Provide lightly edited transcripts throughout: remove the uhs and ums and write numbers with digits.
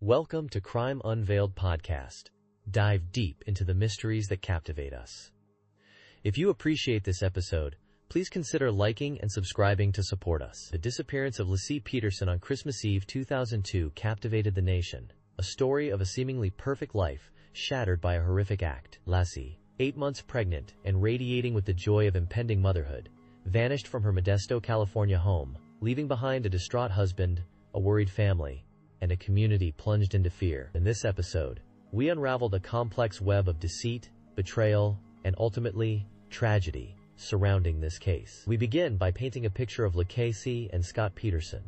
Welcome to Crime Unveiled Podcast. Dive deep into the mysteries that captivate us. If you appreciate this episode, please consider liking and subscribing to support us. The disappearance of Laci Peterson on Christmas Eve 2002 captivated the nation. A story of a seemingly perfect life shattered by a horrific act. Laci, 8 months pregnant and radiating with the joy of impending motherhood, vanished from her Modesto, California home, leaving behind a distraught husband, a worried family, and a community plunged into fear. In this episode, we unraveled a complex web of deceit, betrayal, and ultimately, tragedy surrounding this case. We begin by painting a picture of Laci and Scott Peterson,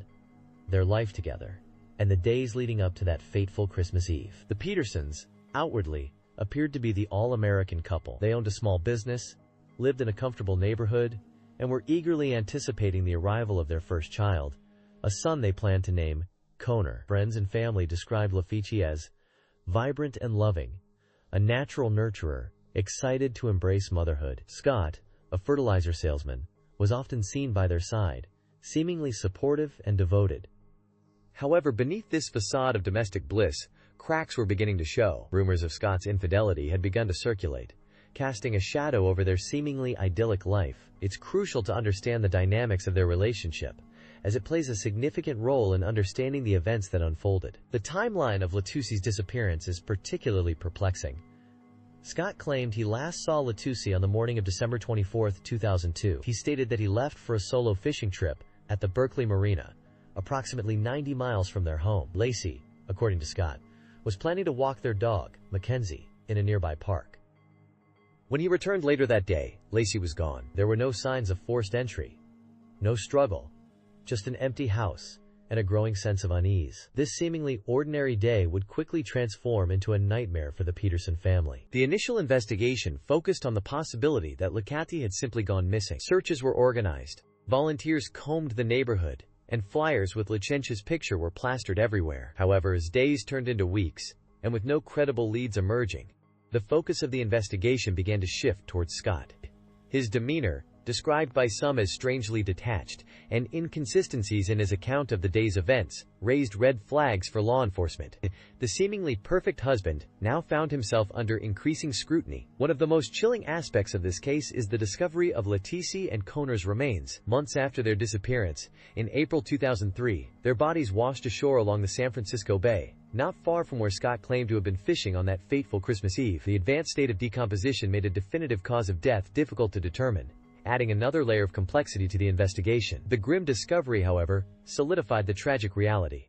their life together, and the days leading up to that fateful Christmas Eve. The Petersons, outwardly, appeared to be the all-American couple. They owned a small business, lived in a comfortable neighborhood, and were eagerly anticipating the arrival of their first child, a son they planned to name Connor. Friends and family described Laci as vibrant and loving, a natural nurturer, excited to embrace motherhood. Scott, a fertilizer salesman, was often seen by their side, seemingly supportive and devoted. However, beneath this facade of domestic bliss, cracks were beginning to show. Rumors of Scott's infidelity had begun to circulate, casting a shadow over their seemingly idyllic life. It's crucial to understand the dynamics of their relationship, as it plays a significant role in understanding the events that unfolded. The timeline of Laci's disappearance is particularly perplexing. Scott claimed he last saw Laci on the morning of December 24, 2002. He stated that he left for a solo fishing trip at the Berkeley Marina, approximately 90 miles from their home. Laci, according to Scott, was planning to walk their dog, Mackenzie, in a nearby park. When he returned later that day, Laci was gone. There were no signs of forced entry, no struggle, just an empty house and a growing sense of unease. This seemingly ordinary day would quickly transform into a nightmare for the Peterson family. The initial investigation focused on the possibility that Laci had simply gone missing. Searches were organized, volunteers combed the neighborhood, and flyers with Laci's picture were plastered everywhere. However, as days turned into weeks, and with no credible leads emerging, the focus of the investigation began to shift towards Scott. His demeanor, described by some as strangely detached, and inconsistencies in his account of the day's events, raised red flags for law enforcement. The seemingly perfect husband now found himself under increasing scrutiny. One of the most chilling aspects of this case is the discovery of Laci and Connor's remains. Months after their disappearance, in April 2003, their bodies washed ashore along the San Francisco Bay, not far from where Scott claimed to have been fishing on that fateful Christmas Eve. The advanced state of decomposition made a definitive cause of death difficult to determine, adding another layer of complexity to the investigation. The grim discovery, however, solidified the tragic reality.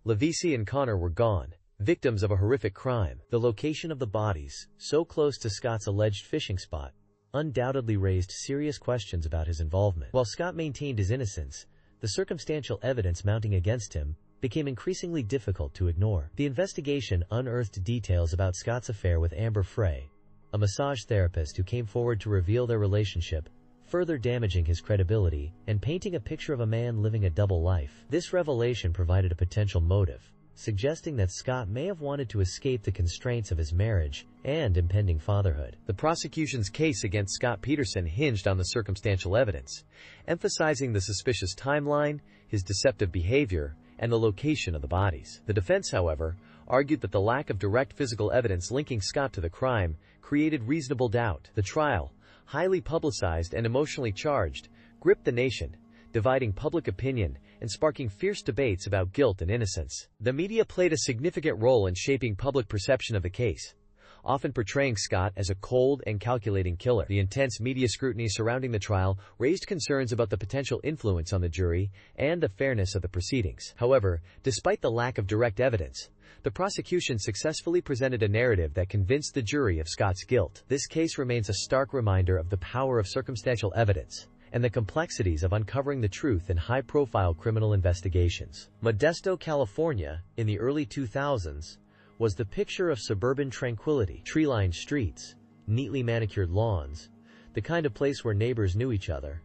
Laci and Connor were gone, victims of a horrific crime. The location of the bodies, so close to Scott's alleged fishing spot, undoubtedly raised serious questions about his involvement. While Scott maintained his innocence, the circumstantial evidence mounting against him became increasingly difficult to ignore. The investigation unearthed details about Scott's affair with Amber Frey, a massage therapist who came forward to reveal their relationship, further damaging his credibility and painting a picture of a man living a double life. This revelation provided a potential motive, suggesting that Scott may have wanted to escape the constraints of his marriage and impending fatherhood. The prosecution's case against Scott Peterson hinged on the circumstantial evidence, emphasizing the suspicious timeline, his deceptive behavior, and the location of the bodies. The defense, however, argued that the lack of direct physical evidence linking Scott to the crime created reasonable doubt. The trial, highly publicized and emotionally charged, gripped the nation, dividing public opinion and sparking fierce debates about guilt and innocence. The media played a significant role in shaping public perception of the case, often portraying Scott as a cold and calculating killer. The intense media scrutiny surrounding the trial raised concerns about the potential influence on the jury and the fairness of the proceedings. However, despite the lack of direct evidence, the prosecution successfully presented a narrative that convinced the jury of Scott's guilt. This case remains a stark reminder of the power of circumstantial evidence and the complexities of uncovering the truth in high-profile criminal investigations. Modesto, California, in the early 2000s, was the picture of suburban tranquility. Tree-lined streets, neatly manicured lawns, the kind of place where neighbors knew each other,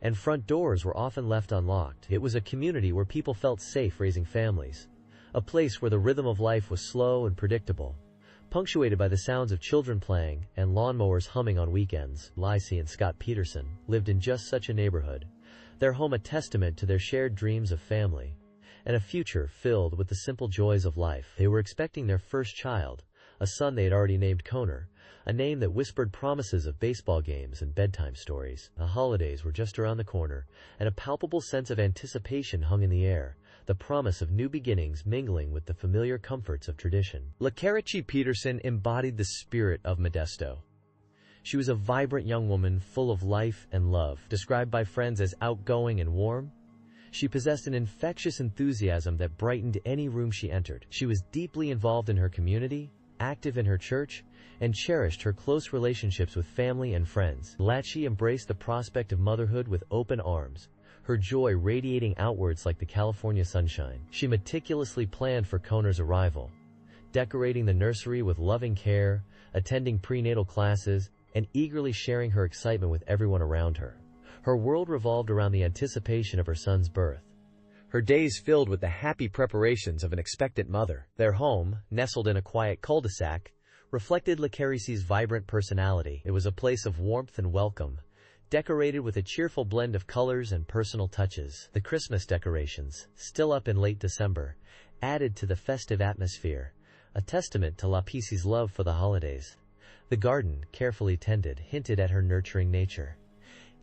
and front doors were often left unlocked. It was a community where people felt safe raising families, a place where the rhythm of life was slow and predictable, punctuated by the sounds of children playing and lawnmowers humming on weekends. Laci and Scott Peterson lived in just such a neighborhood, their home a testament to their shared dreams of family. and a future filled with the simple joys of life. They were expecting their first child, a son they had already named Connor, a name that whispered promises of baseball games and bedtime stories. The holidays were just around the corner, and a palpable sense of anticipation hung in the air, the promise of new beginnings mingling with the familiar comforts of tradition. Laci Peterson embodied the spirit of Modesto. She was a vibrant young woman full of life and love, described by friends as outgoing and warm. She possessed an infectious enthusiasm that brightened any room she entered. She was deeply involved in her community, active in her church, and cherished her close relationships with family and friends. Laci embraced the prospect of motherhood with open arms, her joy radiating outwards like the California sunshine. She meticulously planned for Connor's arrival, decorating the nursery with loving care, attending prenatal classes, and eagerly sharing her excitement with everyone around her. Her world revolved around the anticipation of her son's birth, her days filled with the happy preparations of an expectant mother. Their home, nestled in a quiet cul-de-sac, reflected Laci's vibrant personality. It was a place of warmth and welcome, decorated with a cheerful blend of colors and personal touches. The Christmas decorations, still up in late December, added to the festive atmosphere, a testament to Laci's love for the holidays. The garden, carefully tended, hinted at her nurturing nature.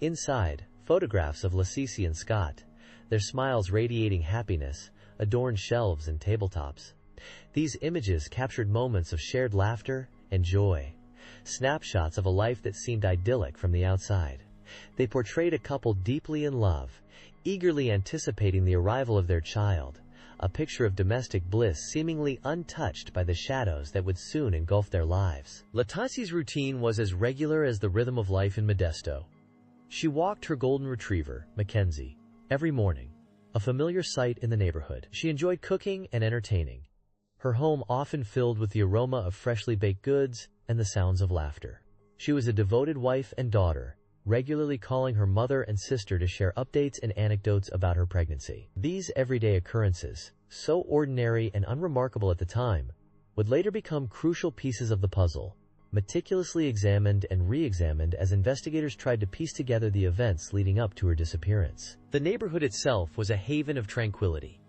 Inside, photographs of Laci and Scott, their smiles radiating happiness, adorned shelves and tabletops. These images captured moments of shared laughter and joy, snapshots of a life that seemed idyllic from the outside. They portrayed a couple deeply in love, eagerly anticipating the arrival of their child, a picture of domestic bliss seemingly untouched by the shadows that would soon engulf their lives. Laci's routine was as regular as the rhythm of life in Modesto. She walked her golden retriever, Mackenzie, every morning, a familiar sight in the neighborhood. She enjoyed cooking and entertaining, her home often filled with the aroma of freshly baked goods and the sounds of laughter. She was a devoted wife and daughter, regularly calling her mother and sister to share updates and anecdotes about her pregnancy. These everyday occurrences, so ordinary and unremarkable at the time, would later become crucial pieces of the puzzle, meticulously examined and re-examined as investigators tried to piece together the events leading up to her disappearance. The neighborhood itself was a haven of tranquility.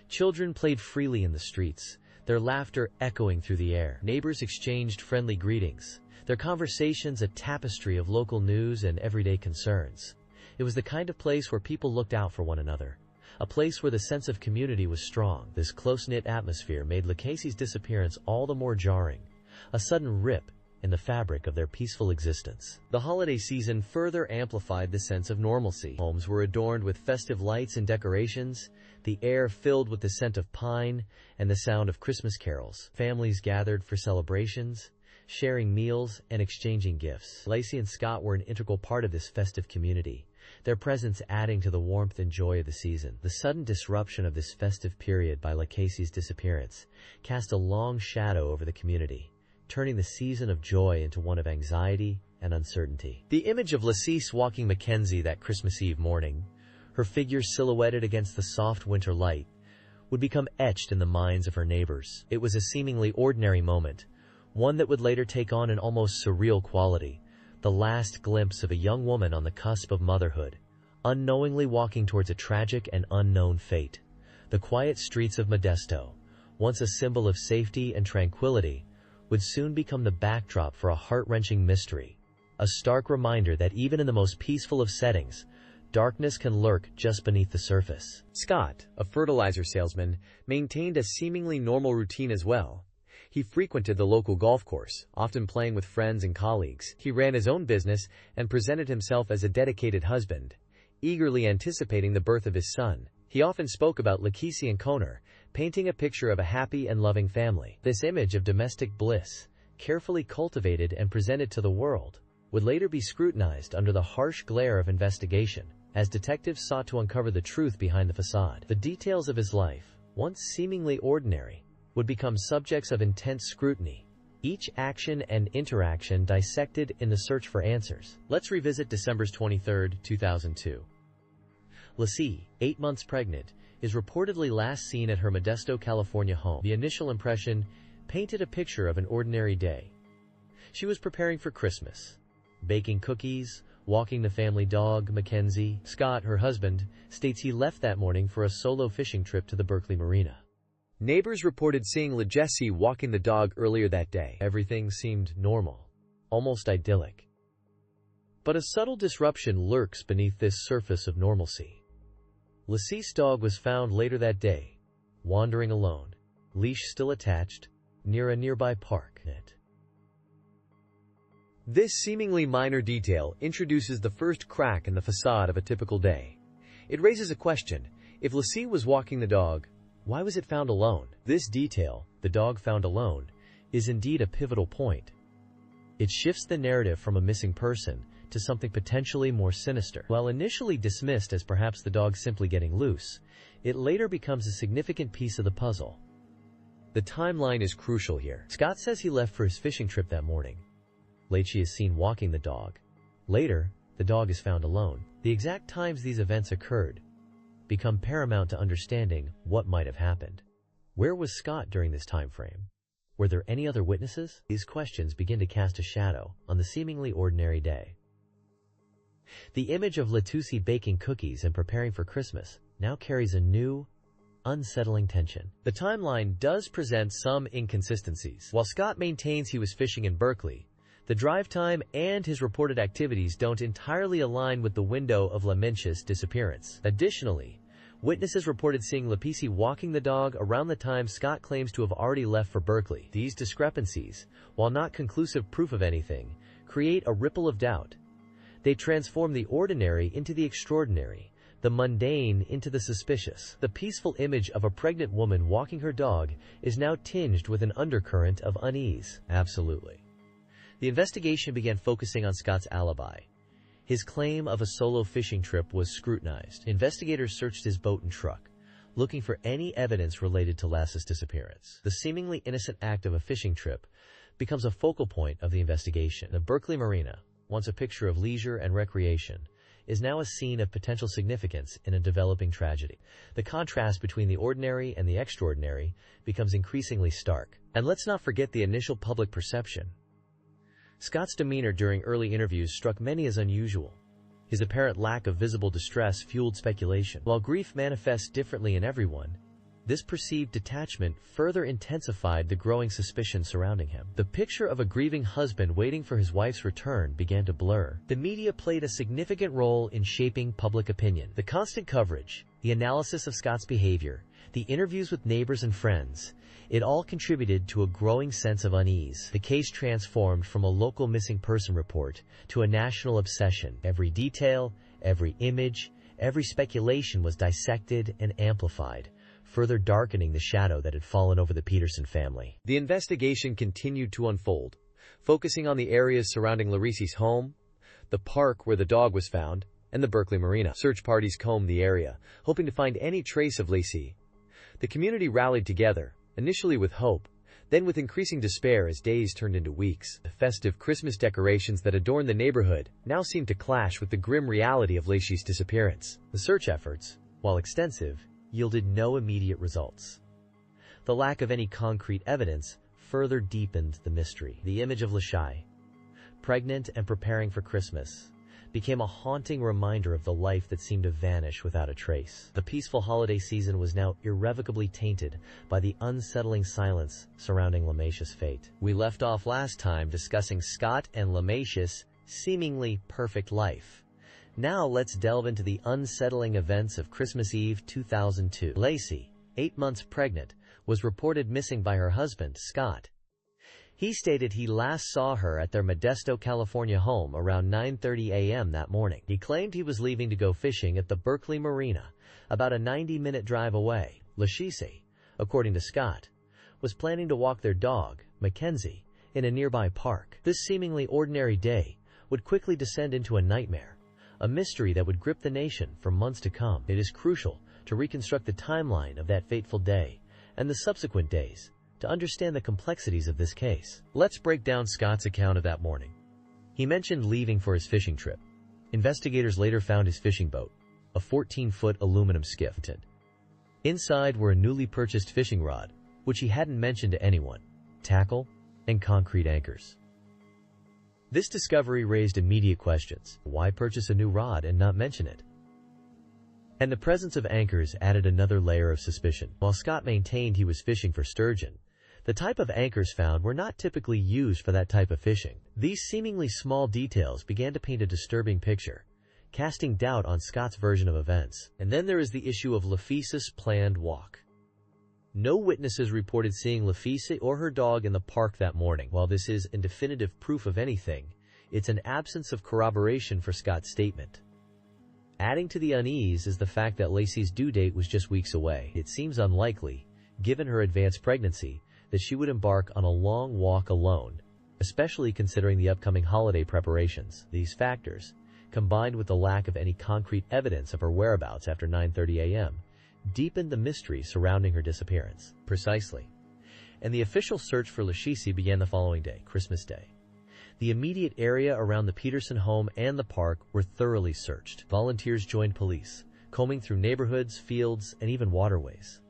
Children played freely in the streets, their laughter echoing through the air. Neighbors exchanged friendly greetings, their conversations a tapestry of local news and everyday concerns. It was the kind of place where people looked out for one another, a place where the sense of community was strong. This close-knit atmosphere made Laci's disappearance all the more jarring, a sudden rip in the fabric of their peaceful existence. The holiday season further amplified the sense of normalcy. Homes were adorned with festive lights and decorations, the air filled with the scent of pine and the sound of Christmas carols. Families gathered for celebrations, sharing meals and exchanging gifts. Laci and Scott were an integral part of this festive community, their presence adding to the warmth and joy of the season. The sudden disruption of this festive period by Laci's disappearance cast a long shadow over the community, turning the season of joy into one of anxiety and uncertainty. The image of Laci walking Mackenzie that Christmas Eve morning, her figure silhouetted against the soft winter light, would become etched in the minds of her neighbors. It was a seemingly ordinary moment, one that would later take on an almost surreal quality, the last glimpse of a young woman on the cusp of motherhood, unknowingly walking towards a tragic and unknown fate. The quiet streets of Modesto, once a symbol of safety and tranquility, would soon become the backdrop for a heart-wrenching mystery, a stark reminder that even in the most peaceful of settings, darkness can lurk just beneath the surface. Scott, a fertilizer salesman, maintained a seemingly normal routine as well. He frequented the local golf course, often playing with friends and colleagues. He ran his own business and presented himself as a dedicated husband, eagerly anticipating the birth of his son. He often spoke about Laci and Connor, painting a picture of a happy and loving family. This image of domestic bliss, carefully cultivated and presented to the world, would later be scrutinized under the harsh glare of investigation, as detectives sought to uncover the truth behind the facade. The details of his life, once seemingly ordinary, would become subjects of intense scrutiny, each action and interaction dissected in the search for answers. Let's revisit December 23, 2002. Laci, 8 months pregnant, is reportedly last seen at her Modesto, California home. The initial impression painted a picture of an ordinary day. She was preparing for Christmas, baking cookies, walking the family dog, Mackenzie. Scott, her husband, states he left that morning for a solo fishing trip to the Berkeley Marina. Neighbors reported seeing Laci walking the dog earlier that day. Everything seemed normal, almost idyllic. But a subtle disruption lurks beneath this surface of normalcy. Laci's dog was found later that day, wandering alone, leash still attached, near a nearby park. This seemingly minor detail introduces the first crack in the facade of a typical day. It raises a question. If Laci was walking the dog, why was it found alone? This detail, the dog found alone, is indeed a pivotal point. It shifts the narrative from a missing person to something potentially more sinister. While initially dismissed as perhaps the dog simply getting loose, it later becomes a significant piece of the puzzle. The timeline is crucial here. Scott says he left for his fishing trip that morning. Laci is seen walking the dog. Later, the dog is found alone. The exact times these events occurred become paramount to understanding what might have happened. Where was Scott during this time frame? Were there any other witnesses? These questions begin to cast a shadow on the seemingly ordinary day. The image of Laci baking cookies and preparing for Christmas now carries a new, unsettling tension. The timeline does present some inconsistencies. While Scott maintains he was fishing in Berkeley, the drive time and his reported activities don't entirely align with the window of Laci's disappearance. Additionally, witnesses reported seeing Laci walking the dog around the time Scott claims to have already left for Berkeley. These discrepancies, while not conclusive proof of anything, create a ripple of doubt. They transform the ordinary into the extraordinary, the mundane into the suspicious. The peaceful image of a pregnant woman walking her dog is now tinged with an undercurrent of unease. Absolutely. The investigation began focusing on Scott's alibi. His claim of a solo fishing trip was scrutinized. Investigators searched his boat and truck, looking for any evidence related to Laci's disappearance. The seemingly innocent act of a fishing trip becomes a focal point of the investigation. The Berkeley Marina, once a picture of leisure and recreation, is now a scene of potential significance in a developing tragedy. The contrast between the ordinary and the extraordinary becomes increasingly stark. And let's not forget the initial public perception. Scott's demeanor during early interviews struck many as unusual. His apparent lack of visible distress fueled speculation. While grief manifests differently in everyone, this perceived detachment further intensified the growing suspicion surrounding him. The picture of a grieving husband waiting for his wife's return began to blur. The media played a significant role in shaping public opinion. The constant coverage, the analysis of Scott's behavior, the interviews with neighbors and friends, it all contributed to a growing sense of unease. The case transformed from a local missing person report to a national obsession. Every detail, every image, every speculation was dissected and amplified, further darkening the shadow that had fallen over the Peterson family. The investigation continued to unfold, focusing on the areas surrounding Laci's home, the park where the dog was found, and the Berkeley Marina. Search parties combed the area, hoping to find any trace of Laci. The community rallied together, initially with hope, then with increasing despair as days turned into weeks. The festive Christmas decorations that adorned the neighborhood now seemed to clash with the grim reality of Laci's disappearance. The search efforts, while extensive, yielded no immediate results. The lack of any concrete evidence further deepened the mystery. The image of Laci, pregnant and preparing for Christmas, became a haunting reminder of the life that seemed to vanish without a trace. The peaceful holiday season was now irrevocably tainted by the unsettling silence surrounding Laci's fate. We left off last time discussing Scott and Laci's seemingly perfect life. Now let's delve into the unsettling events of Christmas Eve 2002. Laci, 8 months pregnant, was reported missing by her husband, Scott. He stated he last saw her at their Modesto, California home around 9:30 a.m. that morning. He claimed he was leaving to go fishing at the Berkeley Marina, about a 90-minute drive away. Laci, according to Scott, was planning to walk their dog, Mackenzie, in a nearby park. This seemingly ordinary day would quickly descend into a nightmare, a mystery that would grip the nation for months to come. It is crucial to reconstruct the timeline of that fateful day and the subsequent days to understand the complexities of this case. Let's break down Scott's account of that morning. He mentioned leaving for his fishing trip. Investigators later found his fishing boat, a 14-foot aluminum skiff. Inside were a newly purchased fishing rod, which he hadn't mentioned to anyone, tackle, and concrete anchors. This discovery raised immediate questions. Why purchase a new rod and not mention it? And the presence of anchors added another layer of suspicion. While Scott maintained he was fishing for sturgeon, the type of anchors found were not typically used for that type of fishing. These seemingly small details began to paint a disturbing picture, casting doubt on Scott's version of events. And then there is the issue of Laci's planned walk. No witnesses reported seeing Laci or her dog in the park that morning. While this is indefinitive proof of anything, it's an absence of corroboration for Scott's statement. Adding to the unease is the fact that Laci's due date was just weeks away. It seems unlikely, given her advanced pregnancy, that she would embark on a long walk alone, especially considering the upcoming holiday preparations. These factors, combined with the lack of any concrete evidence of her whereabouts after 9:30 a.m., deepened the mystery surrounding her disappearance. Precisely. And the official search for Laci began the following day, Christmas Day. The immediate area around the Peterson home and the park were thoroughly searched. Volunteers joined police, combing through neighborhoods, fields, and even waterways.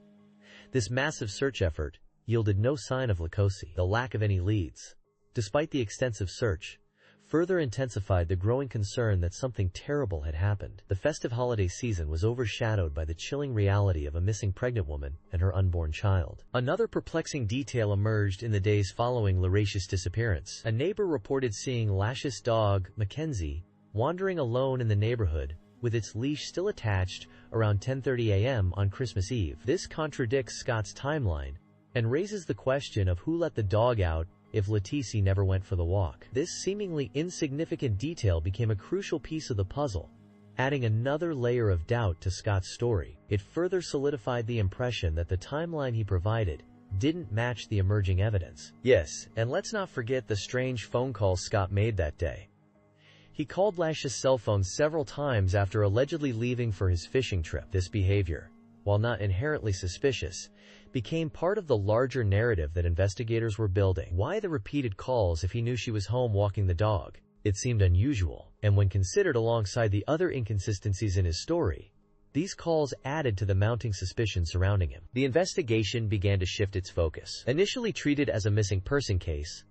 This massive search effort yielded no sign of Laci. The lack of any leads, despite the extensive search, further intensified the growing concern that something terrible had happened. The festive holiday season was overshadowed by the chilling reality of a missing pregnant woman and her unborn child. Another perplexing detail emerged in the days following Laci's disappearance. A neighbor reported seeing Laci's dog, Mackenzie, wandering alone in the neighborhood, with its leash still attached, around 10:30 a.m. on Christmas Eve. This contradicts Scott's timeline and raises the question of who let the dog out if Laci never went for the walk. This seemingly insignificant detail became a crucial piece of the puzzle, adding another layer of doubt to Scott's story. It further solidified the impression that the timeline he provided didn't match the emerging evidence. Yes, and let's not forget the strange phone calls Scott made that day. He called Laci's cell phone several times after allegedly leaving for his fishing trip. This behavior, while not inherently suspicious, became part of the larger narrative that investigators were building. Why the repeated calls if he knew she was home walking the dog? It seemed unusual, and when considered alongside the other inconsistencies in his story, these calls added to the mounting suspicion surrounding him. The investigation began to shift its focus. Initially treated as a missing person case,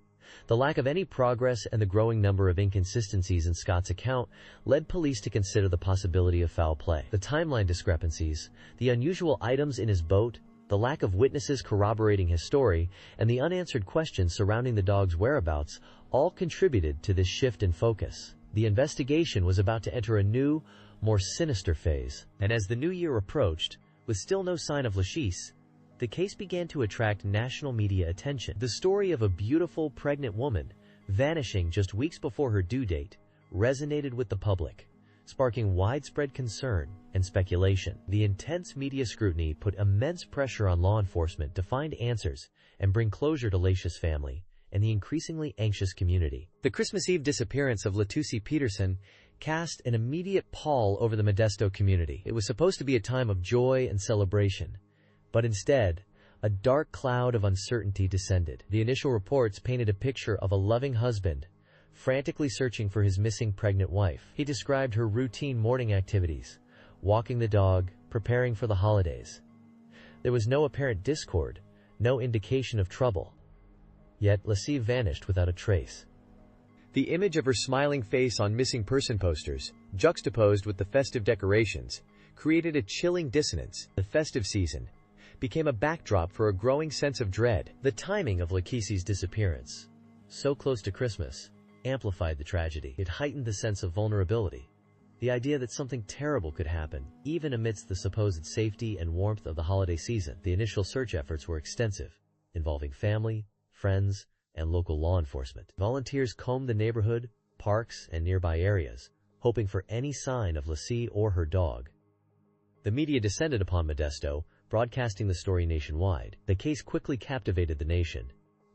the lack of any progress and the growing number of inconsistencies in Scott's account led police to consider the possibility of foul play. The timeline discrepancies, the unusual items in his boat, the lack of witnesses corroborating his story, and the unanswered questions surrounding the dog's whereabouts all contributed to this shift in focus. The investigation was about to enter a new, more sinister phase, and as the new year approached, with still no sign of Laci, the case began to attract national media attention. The story of a beautiful, pregnant woman vanishing just weeks before her due date resonated with the public, sparking widespread concern and speculation. The intense media scrutiny put immense pressure on law enforcement to find answers and bring closure to Laci's family and the increasingly anxious community. The Christmas Eve disappearance of Laci Peterson cast an immediate pall over the Modesto community. It was supposed to be a time of joy and celebration, but instead, a dark cloud of uncertainty descended. The initial reports painted a picture of a loving husband frantically searching for his missing pregnant wife. He described her routine morning activities, walking the dog, preparing for the holidays. There was no apparent discord, no indication of trouble. Yet Laci vanished without a trace. The image of her smiling face on missing person posters, juxtaposed with the festive decorations, created a chilling dissonance. The festive season became a backdrop for a growing sense of dread. The timing of Laci's disappearance, so close to Christmas, amplified the tragedy. It heightened the sense of vulnerability. The idea that something terrible could happen, even amidst the supposed safety and warmth of the holiday season. The initial search efforts were extensive, involving family, friends, and local law enforcement. Volunteers combed the neighborhood, parks, and nearby areas, hoping for any sign of Laci or her dog. The media descended upon Modesto, broadcasting the story nationwide. The case quickly captivated the nation,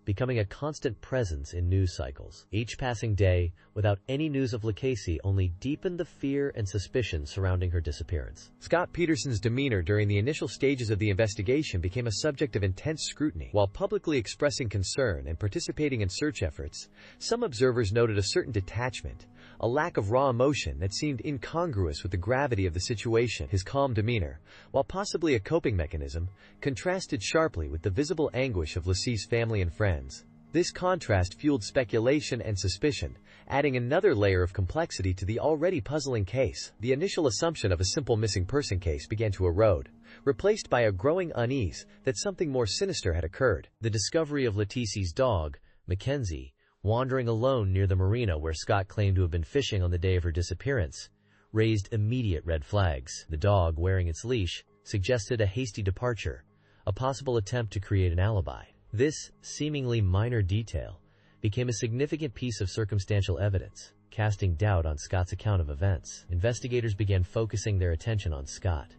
becoming a constant presence in news cycles. Each passing day, without any news of Laci, only deepened the fear and suspicion surrounding her disappearance. Scott Peterson's demeanor during the initial stages of the investigation became a subject of intense scrutiny. While publicly expressing concern and participating in search efforts, some observers noted a certain detachment, a lack of raw emotion that seemed incongruous with the gravity of the situation. His calm demeanor, while possibly a coping mechanism, contrasted sharply with the visible anguish of Laci's family and friends. This contrast fueled speculation and suspicion, adding another layer of complexity to the already puzzling case. The initial assumption of a simple missing person case began to erode, replaced by a growing unease that something more sinister had occurred. The discovery of Lacici's dog, Mackenzie, wandering alone near the marina where Scott claimed to have been fishing on the day of her disappearance, raised immediate red flags. The dog, wearing its leash, suggested a hasty departure, a possible attempt to create an alibi. This seemingly minor detail became a significant piece of circumstantial evidence, casting doubt on Scott's account of events. Investigators began focusing their attention on Scott,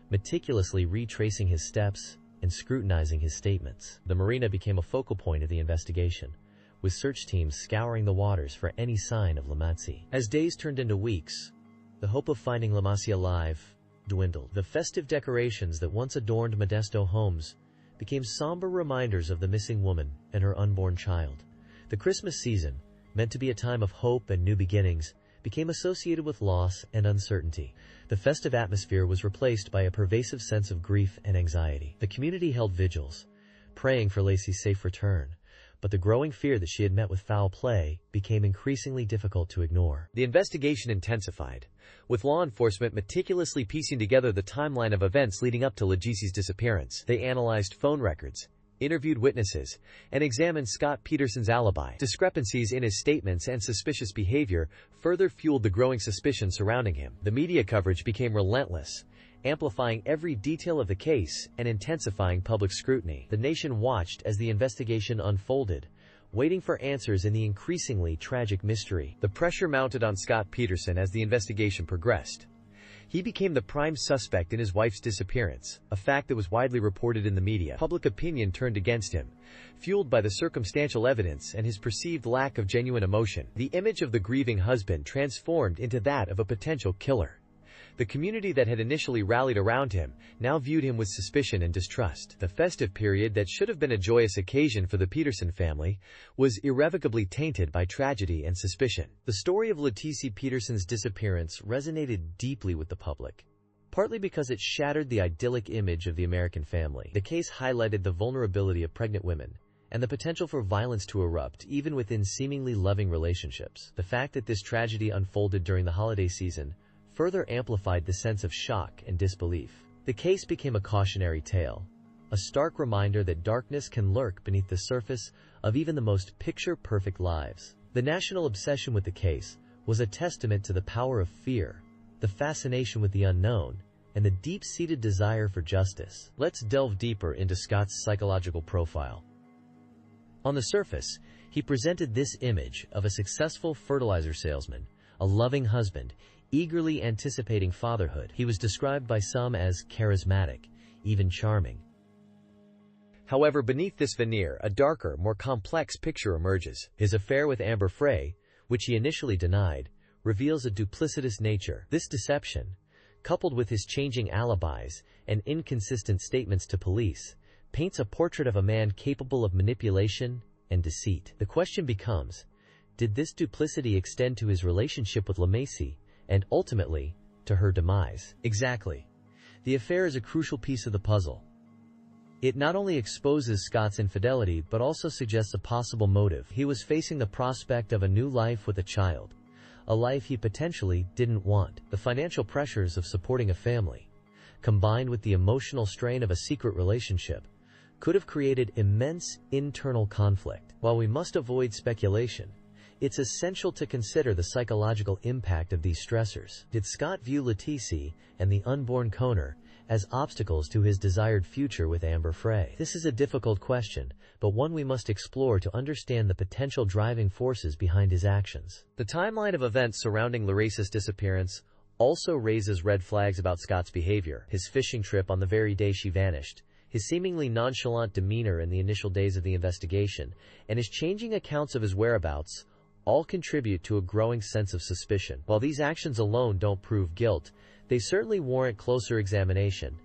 meticulously retracing his steps and scrutinizing his statements. The marina became a focal point of the investigation, with search teams scouring the waters for any sign of Laci. As days turned into weeks, the hope of finding Laci alive dwindled. The festive decorations that once adorned Modesto homes became somber reminders of the missing woman and her unborn child. The Christmas season, meant to be a time of hope and new beginnings, became associated with loss and uncertainty. The festive atmosphere was replaced by a pervasive sense of grief and anxiety. The community held vigils, praying for Laci's safe return, but the growing fear that she had met with foul play became increasingly difficult to ignore. The investigation intensified, with law enforcement meticulously piecing together the timeline of events leading up to Lacici's disappearance. They analyzed phone records, interviewed witnesses, and examined Scott Peterson's alibi. Discrepancies in his statements and suspicious behavior further fueled the growing suspicion surrounding him. The media coverage became relentless, amplifying every detail of the case and intensifying public scrutiny. The nation watched as the investigation unfolded, waiting for answers in the increasingly tragic mystery. The pressure mounted on Scott Peterson as the investigation progressed. He became the prime suspect in his wife's disappearance, a fact that was widely reported in the media. Public opinion turned against him, fueled by the circumstantial evidence and his perceived lack of genuine emotion. The image of the grieving husband transformed into that of a potential killer. The community that had initially rallied around him now viewed him with suspicion and distrust. The festive period that should have been a joyous occasion for the Peterson family was irrevocably tainted by tragedy and suspicion. The story of Laci Peterson's disappearance resonated deeply with the public, partly because it shattered the idyllic image of the American family. The case highlighted the vulnerability of pregnant women and the potential for violence to erupt even within seemingly loving relationships. The fact that this tragedy unfolded during the holiday season further amplified the sense of shock and disbelief. The case became a cautionary tale, a stark reminder that darkness can lurk beneath the surface of even the most picture-perfect lives. The national obsession with the case was a testament to the power of fear, the fascination with the unknown, and the deep-seated desire for justice. Let's delve deeper into Scott's psychological profile. On the surface, he presented this image of a successful fertilizer salesman, a loving husband, eagerly anticipating fatherhood. He was described by some as charismatic, even charming. However, beneath this veneer, a darker, more complex picture emerges. His affair with Amber Frey, which he initially denied, reveals a duplicitous nature. This deception, coupled with his changing alibis and inconsistent statements to police, paints a portrait of a man capable of manipulation and deceit. The question becomes, did this duplicity extend to his relationship with Laci, and ultimately, to her demise? Exactly. The affair is a crucial piece of the puzzle. It not only exposes Scott's infidelity but also suggests a possible motive. He was facing the prospect of a new life with a child, a life he potentially didn't want. The financial pressures of supporting a family, combined with the emotional strain of a secret relationship, could have created immense internal conflict. While we must avoid speculation, it's essential to consider the psychological impact of these stressors. Did Scott view Laci and the unborn Conner as obstacles to his desired future with Amber Frey? This is a difficult question, but one we must explore to understand the potential driving forces behind his actions. The timeline of events surrounding Laci's disappearance also raises red flags about Scott's behavior. His fishing trip on the very day she vanished, his seemingly nonchalant demeanor in the initial days of the investigation, and his changing accounts of his whereabouts all contribute to a growing sense of suspicion. While these actions alone don't prove guilt, they certainly warrant closer examination.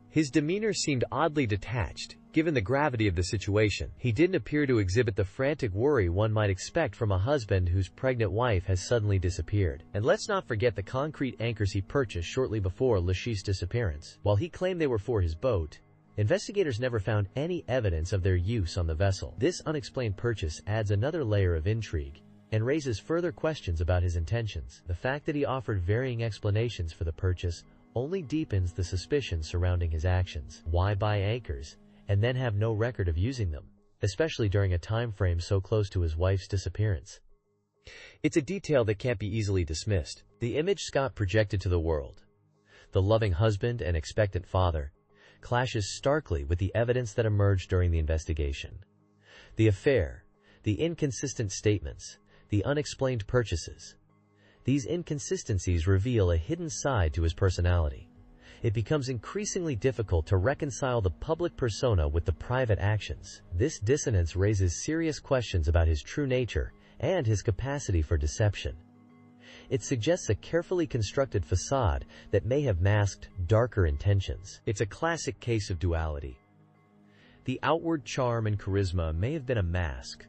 His demeanor seemed oddly detached, given the gravity of the situation. He didn't appear to exhibit the frantic worry one might expect from a husband whose pregnant wife has suddenly disappeared. And let's not forget the concrete anchors he purchased shortly before Laci's disappearance. While he claimed they were for his boat, Investigators never found any evidence of their use on the vessel. This unexplained purchase adds another layer of intrigue and raises further questions about his intentions. The fact that he offered varying explanations for the purchase only deepens the suspicion surrounding his actions. Why buy anchors and then have no record of using them, especially during a time frame so close to his wife's disappearance? It's a detail that can't be easily dismissed. The image Scott projected to the world, the loving husband and expectant father, clashes starkly with the evidence that emerged during the investigation. The affair, the inconsistent statements, the unexplained purchases. These inconsistencies reveal a hidden side to his personality. It becomes increasingly difficult to reconcile the public persona with the private actions. This dissonance raises serious questions about his true nature and his capacity for deception. It suggests a carefully constructed facade that may have masked darker intentions. It's a classic case of duality. The outward charm and charisma may have been a mask,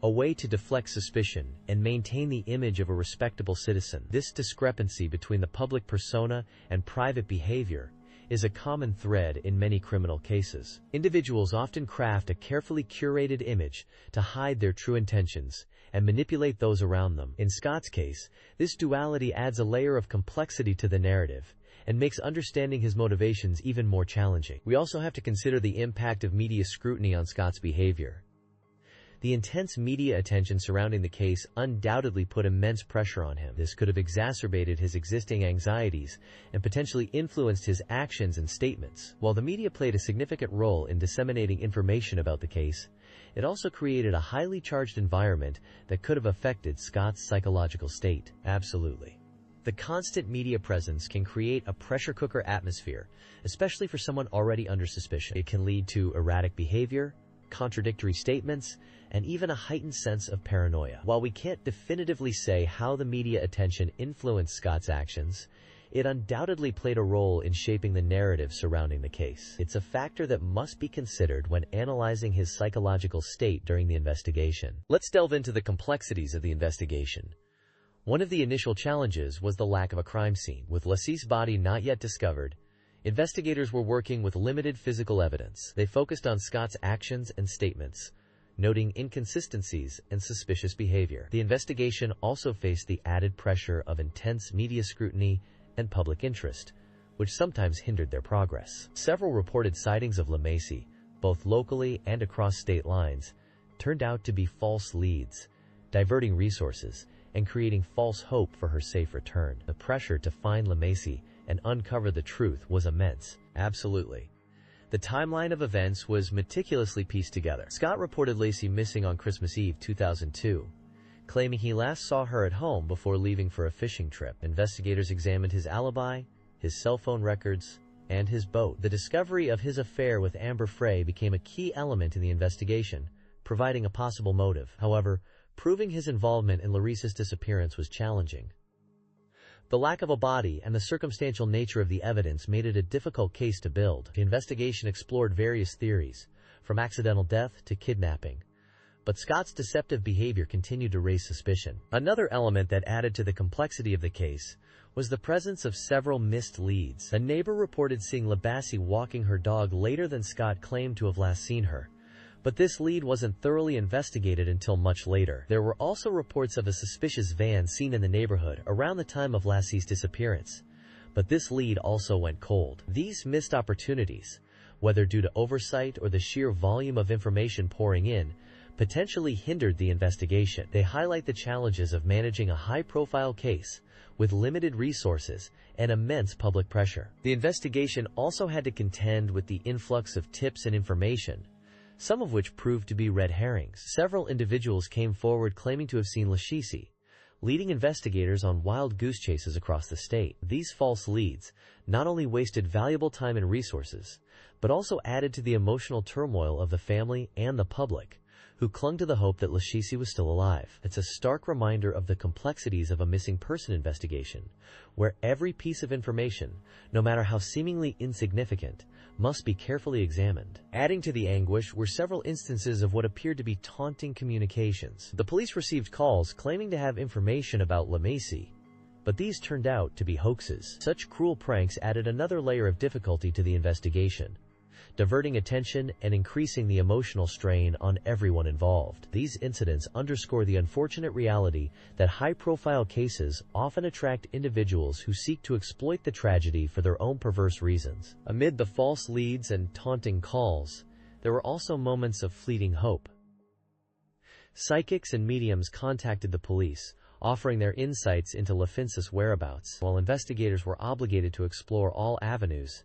a way to deflect suspicion and maintain the image of a respectable citizen. This discrepancy between the public persona and private behavior is a common thread in many criminal cases. Individuals often craft a carefully curated image to hide their true intentions and manipulate those around them. In Scott's case, this duality adds a layer of complexity to the narrative and makes understanding his motivations even more challenging. We also have to consider the impact of media scrutiny on Scott's behavior. The intense media attention surrounding the case undoubtedly put immense pressure on him. This could have exacerbated his existing anxieties and potentially influenced his actions and statements. While the media played a significant role in disseminating information about the case, it also created a highly charged environment that could have affected Scott's psychological state. Absolutely. The constant media presence can create a pressure cooker atmosphere, especially for someone already under suspicion. It can lead to erratic behavior, contradictory statements, and even a heightened sense of paranoia. While we can't definitively say how the media attention influenced Scott's actions, it undoubtedly played a role in shaping the narrative surrounding the case. It's a factor that must be considered when analyzing his psychological state during the investigation. Let's delve into the complexities of the investigation. One of the initial challenges was the lack of a crime scene. With Laci's body not yet discovered, investigators were working with limited physical evidence. They focused on Scott's actions and statements, noting inconsistencies and suspicious behavior. The investigation also faced the added pressure of intense media scrutiny and public interest, which sometimes hindered their progress. Several reported sightings of Laci, both locally and across state lines, turned out to be false leads, diverting resources and creating false hope for her safe return. The pressure to find Laci and uncover the truth was immense. Absolutely. The timeline of events was meticulously pieced together. Scott reported Laci missing on Christmas Eve 2002, claiming he last saw her at home before leaving for a fishing trip. Investigators examined his alibi, his cell phone records, and his boat. The discovery of his affair with Amber Frey became a key element in the investigation, providing a possible motive. However, proving his involvement in Laci's disappearance was challenging. The lack of a body and the circumstantial nature of the evidence made it a difficult case to build. The investigation explored various theories, from accidental death to kidnapping, but Scott's deceptive behavior continued to raise suspicion. Another element that added to the complexity of the case was the presence of several missed leads. A neighbor reported seeing Laci walking her dog later than Scott claimed to have last seen her, but this lead wasn't thoroughly investigated until much later. There were also reports of a suspicious van seen in the neighborhood around the time of Laci's disappearance, but this lead also went cold. These missed opportunities, whether due to oversight or the sheer volume of information pouring in, potentially hindered the investigation. They highlight the challenges of managing a high-profile case with limited resources and immense public pressure. The investigation also had to contend with the influx of tips and information, some of which proved to be red herrings. Several individuals came forward claiming to have seen Laci, leading investigators on wild goose chases across the state. These false leads not only wasted valuable time and resources, but also added to the emotional turmoil of the family and the public, who clung to the hope that Laci was still alive. It's a stark reminder of the complexities of a missing person investigation, where every piece of information, no matter how seemingly insignificant, must be carefully examined. Adding to the anguish were several instances of what appeared to be taunting communications. The police received calls claiming to have information about Laci, but these turned out to be hoaxes. Such cruel pranks added another layer of difficulty to the investigation. diverting attention and increasing the emotional strain on everyone involved. These incidents underscore the unfortunate reality that high-profile cases often attract individuals who seek to exploit the tragedy for their own perverse reasons. Amid the false leads and taunting calls, there were also moments of fleeting hope. Psychics and mediums contacted the police, offering their insights into LaFince's whereabouts. While investigators were obligated to explore all avenues,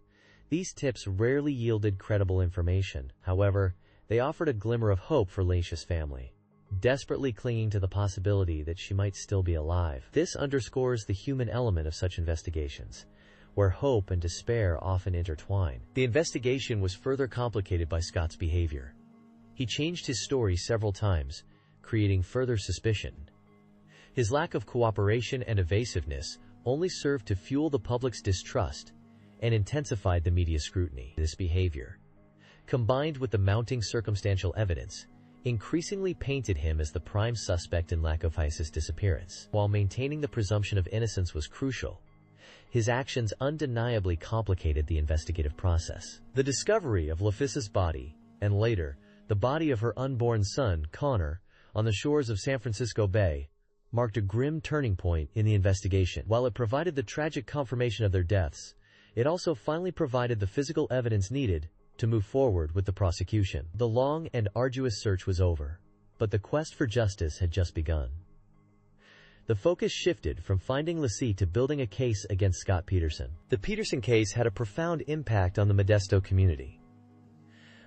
these tips rarely yielded credible information. However, they offered a glimmer of hope for Laci's family, desperately clinging to the possibility that she might still be alive. This underscores the human element of such investigations, where hope and despair often intertwine. The investigation was further complicated by Scott's behavior. He changed his story several times, creating further suspicion. His lack of cooperation and evasiveness only served to fuel the public's distrust and intensified the media's scrutiny. This behavior, combined with the mounting circumstantial evidence, increasingly painted him as the prime suspect in Laci's disappearance. While maintaining the presumption of innocence was crucial, his actions undeniably complicated the investigative process. The discovery of LaFince's body, and later, the body of her unborn son, Connor, on the shores of San Francisco Bay, marked a grim turning point in the investigation. While it provided the tragic confirmation of their deaths, it also finally provided the physical evidence needed to move forward with the prosecution. The long and arduous search was over, but the quest for justice had just begun. The focus shifted from finding Laci to building a case against Scott Peterson. The Peterson case had a profound impact on the Modesto community.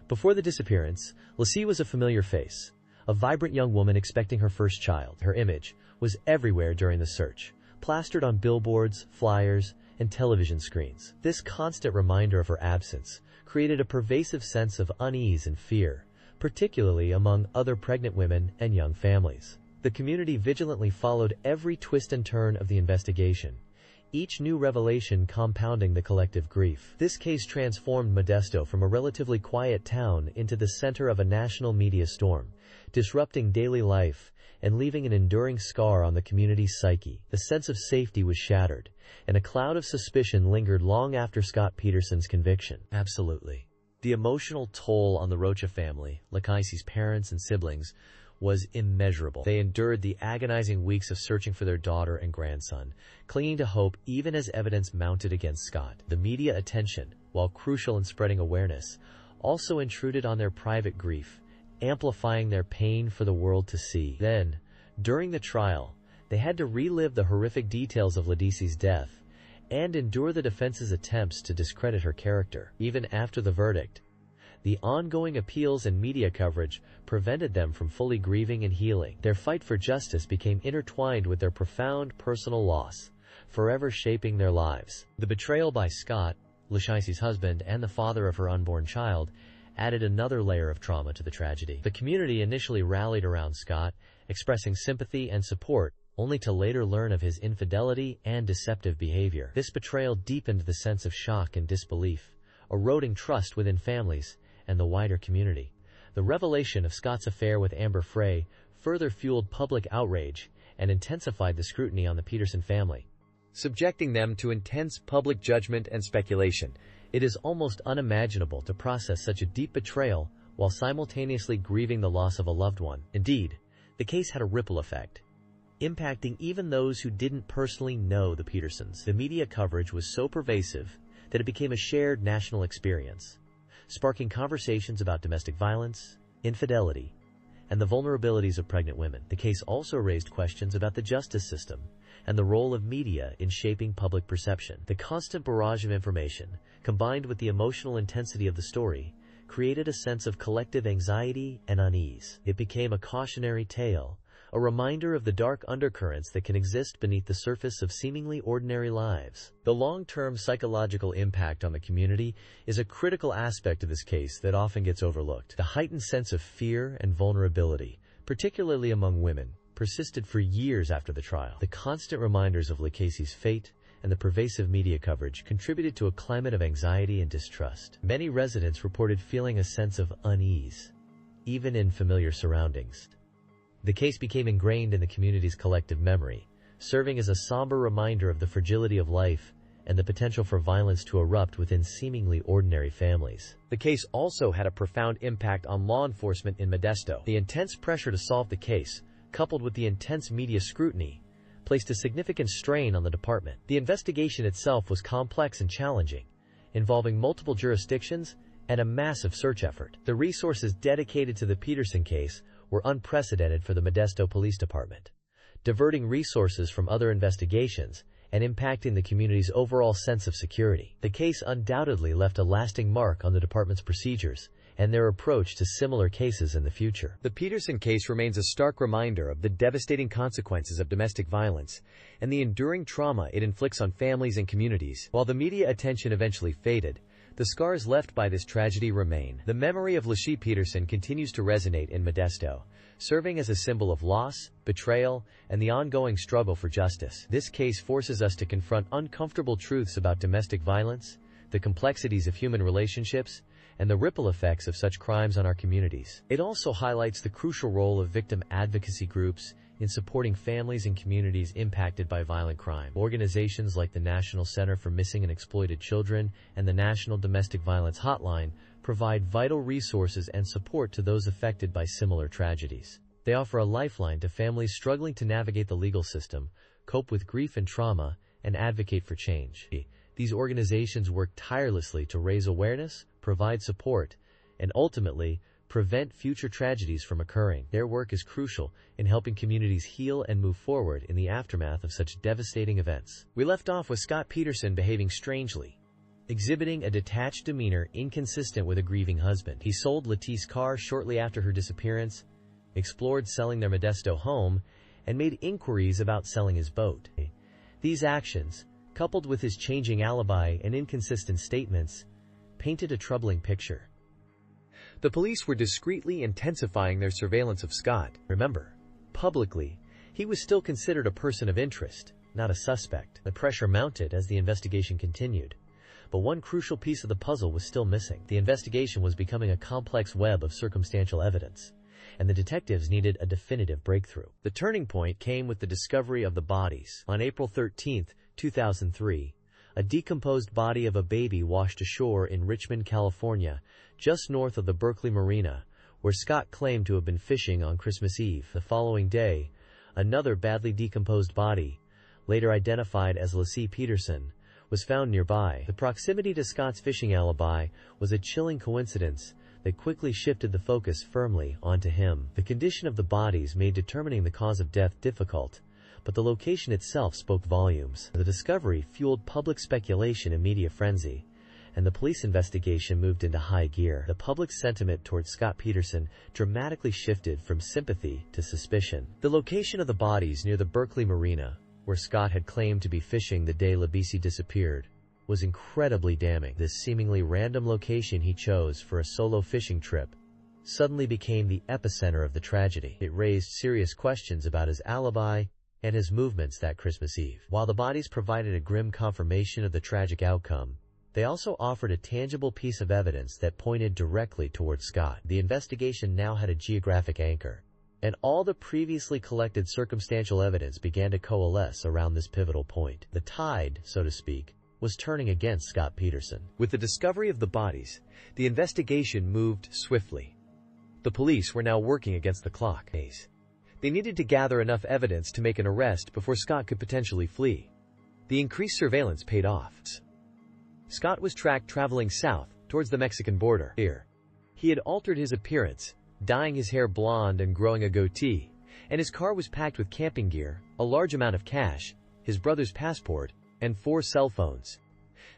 Before the disappearance, Laci was a familiar face, a vibrant young woman expecting her first child. Her image was everywhere during the search, plastered on billboards, flyers, and television screens. This constant reminder of her absence created a pervasive sense of unease and fear, particularly among other pregnant women and young families. The community vigilantly followed every twist and turn of the investigation, each new revelation compounding the collective grief. This case transformed Modesto from a relatively quiet town into the center of a national media storm, disrupting daily life and leaving an enduring scar on the community's psyche. The sense of safety was shattered, and a cloud of suspicion lingered long after Scott Peterson's conviction. Absolutely. The emotional toll on the Rocha family, Laci's parents and siblings, was immeasurable. They endured the agonizing weeks of searching for their daughter and grandson, clinging to hope even as evidence mounted against Scott. The media attention, while crucial in spreading awareness, also intruded on their private grief, amplifying their pain for the world to see. Then, during the trial, they had to relive the horrific details of Laci's death and endure the defense's attempts to discredit her character. Even after the verdict, the ongoing appeals and media coverage prevented them from fully grieving and healing. Their fight for justice became intertwined with their profound personal loss, forever shaping their lives. The betrayal by Scott, Laci's husband and the father of her unborn child, added another layer of trauma to the tragedy. The community initially rallied around Scott, expressing sympathy and support, only to later learn of his infidelity and deceptive behavior. This betrayal deepened the sense of shock and disbelief, eroding trust within families and the wider community. The revelation of Scott's affair with Amber Frey further fueled public outrage and intensified the scrutiny on the Peterson family, subjecting them to intense public judgment and speculation. It is almost unimaginable to process such a deep betrayal while simultaneously grieving the loss of a loved one. Indeed, the case had a ripple effect, impacting even those who didn't personally know the Petersons. The media coverage was so pervasive that it became a shared national experience, sparking conversations about domestic violence, infidelity, and the vulnerabilities of pregnant women. The case also raised questions about the justice system and the role of media in shaping public perception. The constant barrage of information, combined with the emotional intensity of the story, created a sense of collective anxiety and unease. It became a cautionary tale, a reminder of the dark undercurrents that can exist beneath the surface of seemingly ordinary lives. The long-term psychological impact on the community is a critical aspect of this case that often gets overlooked. The heightened sense of fear and vulnerability, particularly among women, persisted for years after the trial. The constant reminders of Laci's fate and the pervasive media coverage contributed to a climate of anxiety and distrust. Many residents reported feeling a sense of unease, even in familiar surroundings. The case became ingrained in the community's collective memory, serving as a somber reminder of the fragility of life and the potential for violence to erupt within seemingly ordinary families. The case also had a profound impact on law enforcement in Modesto. The intense pressure to solve the case, coupled with the intense media scrutiny, placed a significant strain on the department. The investigation itself was complex and challenging, involving multiple jurisdictions and a massive search effort. The resources dedicated to the Peterson case were unprecedented for the Modesto Police Department, diverting resources from other investigations and impacting the community's overall sense of security. The case undoubtedly left a lasting mark on the department's procedures and their approach to similar cases in the future. The Peterson case remains a stark reminder of the devastating consequences of domestic violence and the enduring trauma it inflicts on families and communities. While the media attention eventually faded, the scars left by this tragedy remain. The memory of Laci Peterson continues to resonate in Modesto, serving as a symbol of loss, betrayal, and the ongoing struggle for justice. This case forces us to confront uncomfortable truths about domestic violence, the complexities of human relationships, and the ripple effects of such crimes on our communities. It also highlights the crucial role of victim advocacy groups in supporting families and communities impacted by violent crime. Organizations like the National Center for Missing and Exploited Children and the National Domestic Violence Hotline provide vital resources and support to those affected by similar tragedies. They offer a lifeline to families struggling to navigate the legal system, cope with grief and trauma, and advocate for change. These organizations work tirelessly to raise awareness, provide support, and ultimately prevent future tragedies from occurring. Their work is crucial in helping communities heal and move forward in the aftermath of such devastating events. We left off with Scott Peterson behaving strangely, exhibiting a detached demeanor inconsistent with a grieving husband. He sold Laci's car shortly after her disappearance, explored selling their Modesto home, and made inquiries about selling his boat. These actions, coupled with his changing alibi and inconsistent statements, painted a troubling picture. The police were discreetly intensifying their surveillance of Scott. Remember, publicly, he was still considered a person of interest, not a suspect. The pressure mounted as the investigation continued. But one crucial piece of the puzzle was still missing. The investigation was becoming a complex web of circumstantial evidence, and the detectives needed a definitive breakthrough. The turning point came with the discovery of the bodies. On April 13, 2003, a decomposed body of a baby washed ashore in Richmond, California, just north of the Berkeley Marina, where Scott claimed to have been fishing on Christmas Eve. The following day, another badly decomposed body, later identified as Laci Peterson, was found nearby. The proximity to Scott's fishing alibi was a chilling coincidence that quickly shifted the focus firmly onto him. The condition of the bodies made determining the cause of death difficult, but the location itself spoke volumes. The discovery fueled public speculation and media frenzy, and the police investigation moved into high gear. The public sentiment towards Scott Peterson dramatically shifted from sympathy to suspicion. The location of the bodies near the Berkeley Marina, where Scott had claimed to be fishing the day Laci disappeared, was incredibly damning. This seemingly random location he chose for a solo fishing trip suddenly became the epicenter of the tragedy. It raised serious questions about his alibi and his movements that Christmas Eve. While the bodies provided a grim confirmation of the tragic outcome, they also offered a tangible piece of evidence that pointed directly towards Scott. The investigation now had a geographic anchor, and all the previously collected circumstantial evidence began to coalesce around this pivotal point. The tide, so to speak, was turning against Scott Peterson. With the discovery of the bodies, the investigation moved swiftly. The police were now working against the clock. They needed to gather enough evidence to make an arrest before Scott could potentially flee. The increased surveillance paid off. Scott was tracked traveling south towards the Mexican border. Here, he had altered his appearance, dyeing his hair blonde and growing a goatee, and his car was packed with camping gear, a large amount of cash, his brother's passport, and 4 cell phones.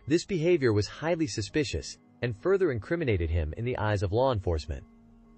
This behavior was highly suspicious and further incriminated him in the eyes of law enforcement.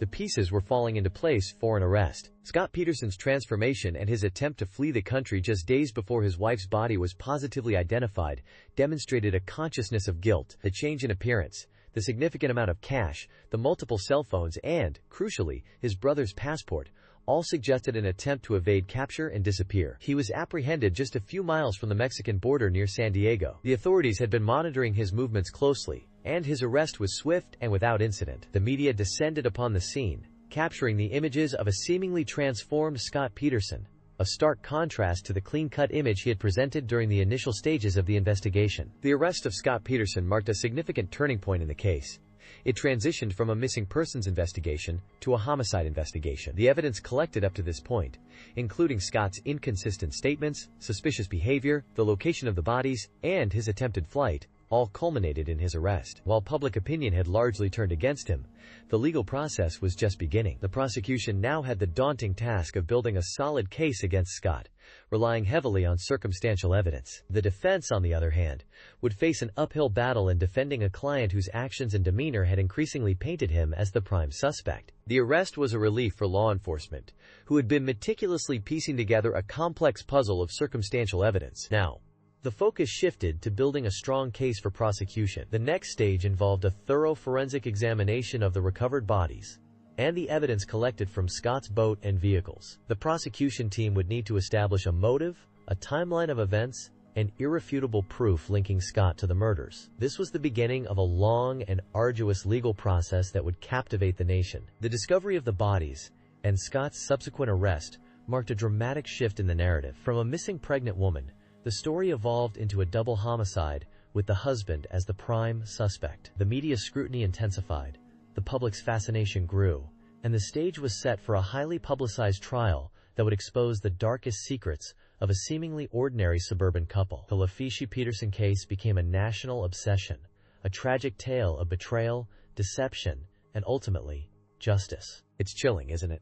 The pieces were falling into place for an arrest. Scott Peterson's transformation and his attempt to flee the country just days before his wife's body was positively identified demonstrated a consciousness of guilt. The change in appearance, the significant amount of cash, the multiple cell phones, and, crucially, his brother's passport, all suggested an attempt to evade capture and disappear. He was apprehended just a few miles from the Mexican border near San Diego. The authorities had been monitoring his movements closely, and his arrest was swift and without incident. The media descended upon the scene, capturing the images of a seemingly transformed Scott Peterson, a stark contrast to the clean-cut image he had presented during the initial stages of the investigation. The arrest of Scott Peterson marked a significant turning point in the case. It transitioned from a missing persons investigation to a homicide investigation. The evidence collected up to this point, including Scott's inconsistent statements, suspicious behavior, the location of the bodies, and his attempted flight, all culminated in his arrest. While public opinion had largely turned against him, the legal process was just beginning. The prosecution now had the daunting task of building a solid case against Scott, relying heavily on circumstantial evidence. The defense, on the other hand, would face an uphill battle in defending a client whose actions and demeanor had increasingly painted him as the prime suspect. The arrest was a relief for law enforcement, who had been meticulously piecing together a complex puzzle of circumstantial evidence. Now, the focus shifted to building a strong case for prosecution. The next stage involved a thorough forensic examination of the recovered bodies and the evidence collected from Scott's boat and vehicles. The prosecution team would need to establish a motive, a timeline of events, and irrefutable proof linking Scott to the murders. This was the beginning of a long and arduous legal process that would captivate the nation. The discovery of the bodies and Scott's subsequent arrest marked a dramatic shift in the narrative. From a missing pregnant woman, the story evolved into a double homicide, with the husband as the prime suspect. The media scrutiny intensified, the public's fascination grew, and the stage was set for a highly publicized trial that would expose the darkest secrets of a seemingly ordinary suburban couple. The Laci Peterson case became a national obsession, a tragic tale of betrayal, deception, and ultimately, justice. It's chilling, isn't it?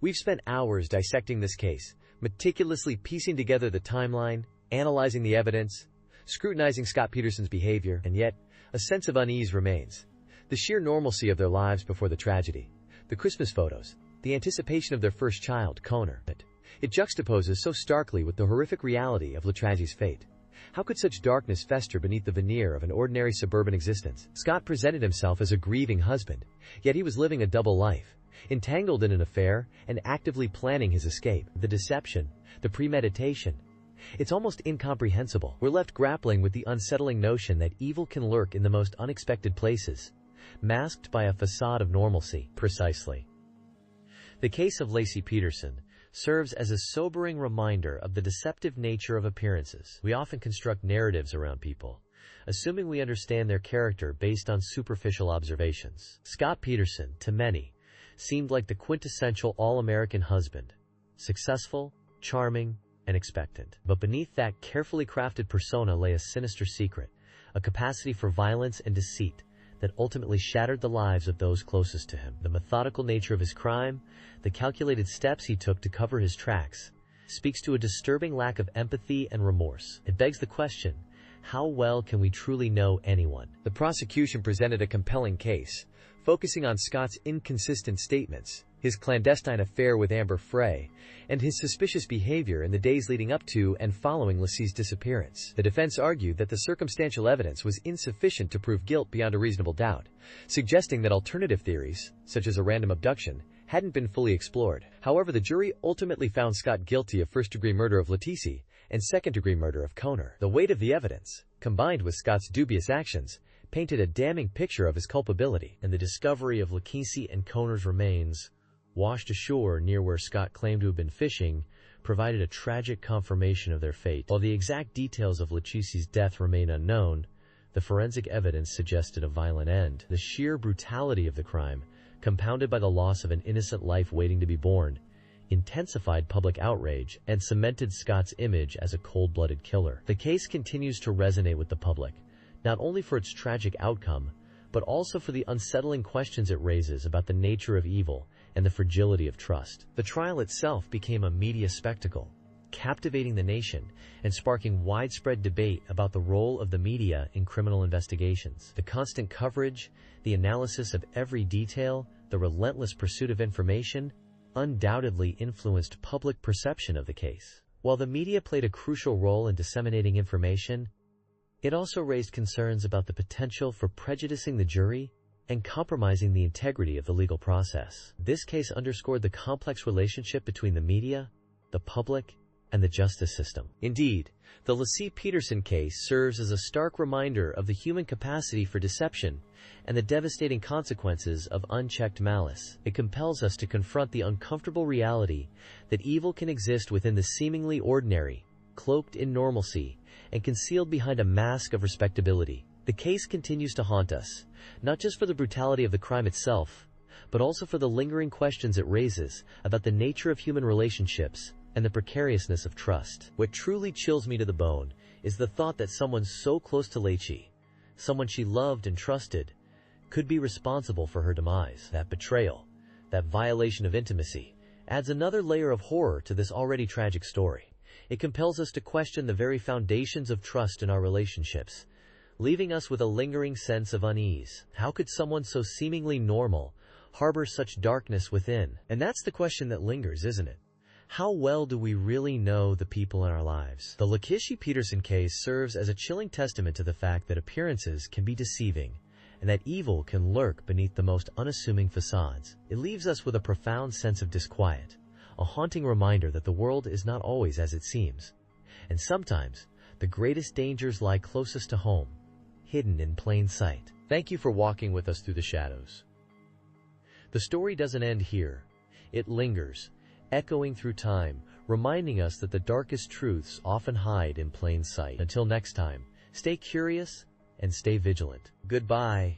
We've spent hours dissecting this case, meticulously piecing together the timeline, analyzing the evidence, scrutinizing Scott Peterson's behavior, and yet, a sense of unease remains. The sheer normalcy of their lives before the tragedy, the Christmas photos, the anticipation of their first child, Connor. It juxtaposes so starkly with the horrific reality of Laci's fate. How could such darkness fester beneath the veneer of an ordinary suburban existence? Scott presented himself as a grieving husband, yet he was living a double life, entangled in an affair and actively planning his escape. The deception, the premeditation, it's almost incomprehensible. We're left grappling with the unsettling notion that evil can lurk in the most unexpected places, masked by a facade of normalcy. Precisely. The case of Laci Peterson serves as a sobering reminder of the deceptive nature of appearances. We often construct narratives around people, assuming we understand their character based on superficial observations. Scott Peterson, to many, seemed like the quintessential all-American husband, successful, charming, and expectant. But beneath that carefully crafted persona lay a sinister secret, a capacity for violence and deceit that ultimately shattered the lives of those closest to him. The methodical nature of his crime, the calculated steps he took to cover his tracks, speaks to a disturbing lack of empathy and remorse. It begs the question, how well can we truly know anyone? The prosecution presented a compelling case, focusing on Scott's inconsistent statements, his clandestine affair with Amber Frey, and his suspicious behavior in the days leading up to and following Laci's disappearance. The defense argued that the circumstantial evidence was insufficient to prove guilt beyond a reasonable doubt, suggesting that alternative theories, such as a random abduction, hadn't been fully explored. However, the jury ultimately found Scott guilty of first-degree murder of Laci and second-degree murder of Connor. The weight of the evidence, combined with Scott's dubious actions, painted a damning picture of his culpability, and the discovery of Laci and Connor's remains, washed ashore near where Scott claimed to have been fishing, provided a tragic confirmation of their fate. While the exact details of Laci's death remain unknown, the forensic evidence suggested a violent end. The sheer brutality of the crime, compounded by the loss of an innocent life waiting to be born, intensified public outrage and cemented Scott's image as a cold-blooded killer. The case continues to resonate with the public, not only for its tragic outcome, but also for the unsettling questions it raises about the nature of evil and the fragility of trust. The trial itself became a media spectacle, captivating the nation and sparking widespread debate about the role of the media in criminal investigations. The constant coverage, the analysis of every detail, the relentless pursuit of information undoubtedly influenced public perception of the case. While the media played a crucial role in disseminating information, it also raised concerns about the potential for prejudicing the jury and compromising the integrity of the legal process. This case underscored the complex relationship between the media, the public, and the justice system. Indeed, the Laci Peterson case serves as a stark reminder of the human capacity for deception and the devastating consequences of unchecked malice. It compels us to confront the uncomfortable reality that evil can exist within the seemingly ordinary, cloaked in normalcy, and concealed behind a mask of respectability. The case continues to haunt us, not just for the brutality of the crime itself, but also for the lingering questions it raises about the nature of human relationships and the precariousness of trust. What truly chills me to the bone is the thought that someone so close to Laci, someone she loved and trusted, could be responsible for her demise. That betrayal, that violation of intimacy, adds another layer of horror to this already tragic story. It compels us to question the very foundations of trust in our relationships, leaving us with a lingering sense of unease. How could someone so seemingly normal harbor such darkness within? And that's the question that lingers, isn't it? How well do we really know the people in our lives? The Laci Peterson case serves as a chilling testament to the fact that appearances can be deceiving and that evil can lurk beneath the most unassuming facades. It leaves us with a profound sense of disquiet, a haunting reminder that the world is not always as it seems. And sometimes, the greatest dangers lie closest to home, hidden in plain sight. Thank you for walking with us through the shadows. The story doesn't end here. It lingers, echoing through time, reminding us that the darkest truths often hide in plain sight. Until next time, stay curious and stay vigilant. Goodbye.